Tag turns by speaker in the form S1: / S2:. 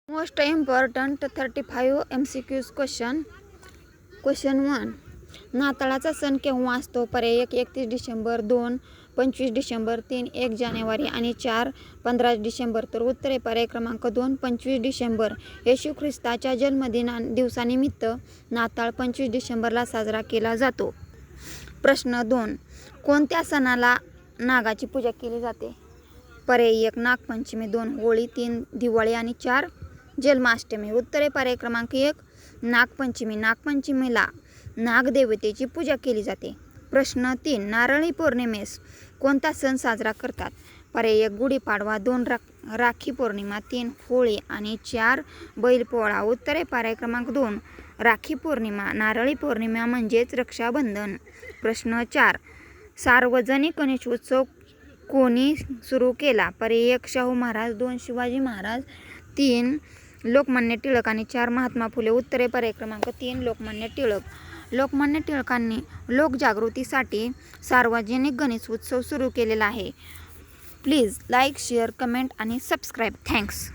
S1: Most important 35 MCQs question. Question 1. नाताळाचा सण केव्हा असतो? पर्याय 1 31 डिसेंबर, 2 25 डिसेंबर, 3 1 जानेवारी आणि 4 15 डिसेंबर. तर उत्तर आहे पर्याय क्रमांक 2 25 डिसेंबर. येशू ख्रिस्ताच्या दिवसानिमित्त नाताळ 25 डिसेंबरला साजरा केला जातो. प्रश्न 2. कोणत्या सणाला नागाची पूजा केली जाते? पर्याय 1 नागपंचमी, 2 होळी, 3 दिवाळी आणि 4 जन्माष्टमी. उत्तर आहे पर्याय क्रमांक 1 नागपंचमी. नागपंचमीला नागदेवतेची पूजा केली जाते. प्रश्न 3. नारळी पौर्णिमेस कोणता सण साजरा करतात? पर्याय 1 गुढीपाडवा, 2 राखी पौर्णिमा, 3 होळी आणि 4 बैलपोळा. उत्तर आहे पर्याय क्रमांक 2 राखी पौर्णिमा. नारळी पौर्णिमा म्हणजेच रक्षाबंधन. प्रश्न 4. सार्वजनिक गणेश उत्सव कोणी सुरू केला? पर्याय 1 शाहू महाराज, 2 शिवाजी महाराज, 3 लोकमान्य टिळक आणि 4 महात्मा फुले. उत्तर आहे पर्याय क्रमांक 3 लोकमान्य टिळक. लोकमान्य टिळकांनी लोकजागृतीसाठी सार्वजनिक गणेश उत्सव सुरू केलेला आहे. प्लीज लाईक, शेअर, कमेंट आणि सबस्क्राईब. थँक्स.